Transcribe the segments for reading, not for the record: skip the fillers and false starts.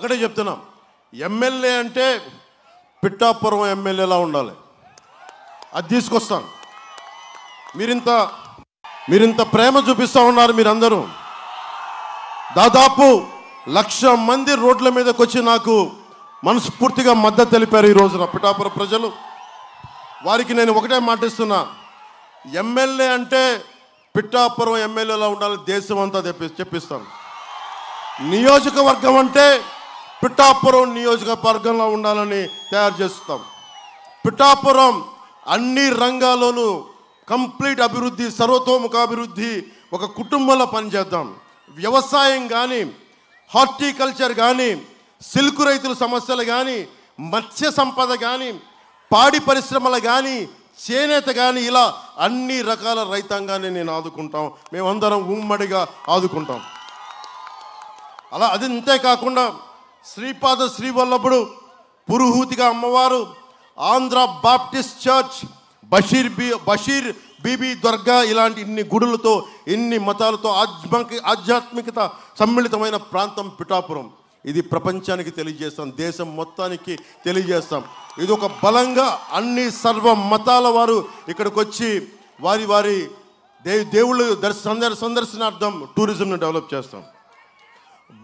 ఒకటే చెప్తున్నా, ఎమ్మెల్యే అంటే పిఠాపురం ఎమ్మెల్యేలా ఉండాలి. అది తీసుకొస్తాను. మీరింత ప్రేమ చూపిస్తూ ఉన్నారు. మీరందరూ దాదాపు 1,00,000 మంది రోడ్ల మీదకి వచ్చి నాకు మనస్ఫూర్తిగా మద్దతు తెలిపారు. ఈ రోజున పిఠాపురం ప్రజలు, వారికి నేను ఒకటే మాటిస్తున్నా, ఎమ్మెల్యే అంటే పిఠాపురం ఎమ్మెల్యేలా ఉండాలి, దేశం అంతా చెప్పిస్తాను. నియోజకవర్గం అంటే పిఠాపురం నియోజకవర్గంలో ఉండాలని తయారు చేస్తాం. పిఠాపురం అన్ని రంగాల్లోనూ కంప్లీట్ అభివృద్ధి, సర్వతోముఖాభివృద్ధి, ఒక కుటుంబంలో పనిచేద్దాం. వ్యవసాయం కానీ, హార్టికల్చర్ కానీ, సిల్క్ రైతుల సమస్యలు కానీ, మత్స్య సంపద కానీ, పాడి పరిశ్రమలు కానీ, చేనేత కానీ, ఇలా అన్ని రకాల రైతాంగాన్ని నేను ఆదుకుంటాం. మేమందరం ఉమ్మడిగా ఆదుకుంటాం. అలా అది అంతేకాకుండా శ్రీపాద శ్రీవల్లభుడు, పురుహూతిగా అమ్మవారు, ఆంధ్ర బాప్టిస్ట్ చర్చ్, బషీర్ బీబీ దర్గా, ఇలాంటి ఇన్ని గుడులతో, ఇన్ని మతాలతో ఆధ్యాత్మికత సమ్మిళితమైన ప్రాంతం పిఠాపురం. ఇది ప్రపంచానికి తెలియజేస్తాం, దేశం మొత్తానికి తెలియజేస్తాం. ఇది ఒక బలంగా అన్ని సర్వ మతాల వారు ఇక్కడికి వచ్చి వారి దేవుళ్ళు సందర్శనార్థం టూరిజంను డెవలప్ చేస్తాం.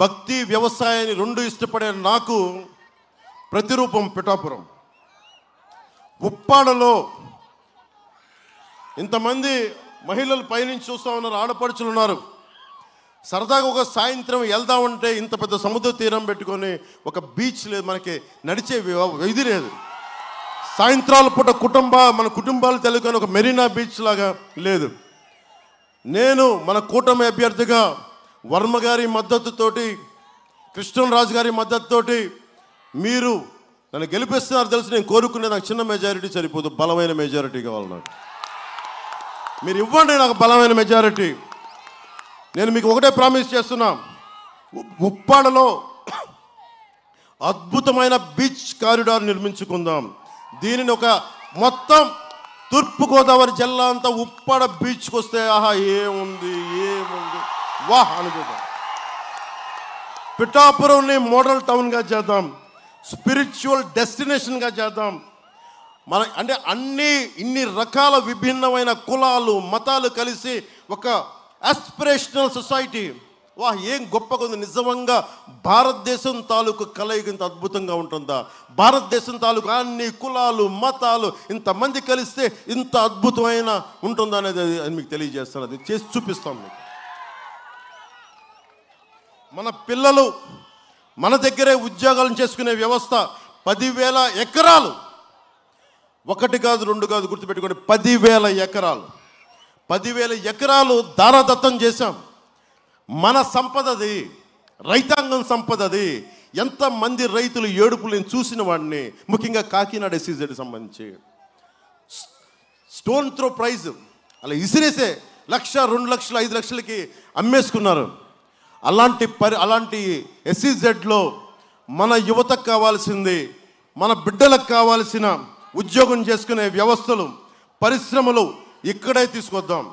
భక్తి వ్యవసాయాన్ని రెండు ఇష్టపడే నాకు ప్రతిరూపం పిఠాపురం. ఉప్పాడలో ఇంతమంది మహిళలు పైనుంచి చూస్తూ ఉన్నారు, ఆడపడుచులు ఉన్నారు. సరదాగా ఒక సాయంత్రం వెళ్దామంటే ఇంత పెద్ద సముద్ర తీరం పెట్టుకొని ఒక బీచ్ లేదు, మనకి నడిచే ఇది లేదు. సాయంత్రాల పూట మన కుటుంబాలు తెలుగుని ఒక మెరీనా బీచ్ లాగా లేదు. నేను మన కూటమి అభ్యర్థిగా వర్మ గారి మద్దతుతోటి, కృష్ణరాజు గారి మద్దతుతోటి మీరు నన్ను గెలిపిస్తున్నారు తెలుసు. నేను కోరుకునే నాకు చిన్న మెజారిటీ సరిపోదు, బలమైన మెజారిటీ కావాలి. నాకు మీరు ఇవ్వండి, నాకు బలమైన మెజారిటీ. నేను మీకు ఒకటే ప్రామిస్ చేస్తున్నా, ఉప్పాడలో అద్భుతమైన బీచ్ కారిడార్ నిర్మించుకుందాం. దీనిని ఒక మొత్తం తూర్పుగోదావరి జిల్లా అంతా ఉప్పాడ బీచ్కి వస్తే ఆహా ఏముంది వాహ్ అనుకుందాం. పిఠాపురంని మోడల్ టౌన్గా చేద్దాం, స్పిరిచువల్ డెస్టినేషన్గా చేద్దాం. అంటే ఇన్ని రకాల విభిన్నమైన కులాలు మతాలు కలిసి ఒక ఆస్పిరేషనల్ సొసైటీ. వాహ్ ఏం గొప్పగా ఉంది. నిజంగా భారతదేశం తాలూకు కలయిక ఇంత అద్భుతంగా ఉంటుందా? భారతదేశం తాలూకు అన్ని కులాలు మతాలు ఇంతమంది కలిస్తే ఇంత అద్భుతమైన ఉంటుందా అనేది మీకు తెలియజేస్తాను. అది చేసి చూపిస్తాం మీకు. మన పిల్లలు మన దగ్గరే ఉద్యోగాలను చేసుకునే వ్యవస్థ. 10,000 ఎకరాలు, ఒకటి కాదు రెండు కాదు, గుర్తుపెట్టుకోండి, 10,000 ఎకరాలు. 10,000 ఎకరాలు దారాదత్తం చేశాం. మన సంపదది, రైతాంగం సంపదది. ఎంతమంది రైతులు ఏడుపులు నేను చూసిన వాడిని, ముఖ్యంగా కాకినాడ SEZ సంబంధించి స్టోన్ త్రో ప్రైజ్ అలా ఇసిరేసే 1,00,000, 2,00,000, 5,00,000కి అమ్మేసుకున్నారు. అలాంటి SEZలో మన యువతకు కావాల్సింది, మన బిడ్డలకు కావాల్సిన ఉద్యోగం చేసుకునే వ్యవస్థలు, పరిశ్రమలు ఇక్కడే తీసుకొద్దాం.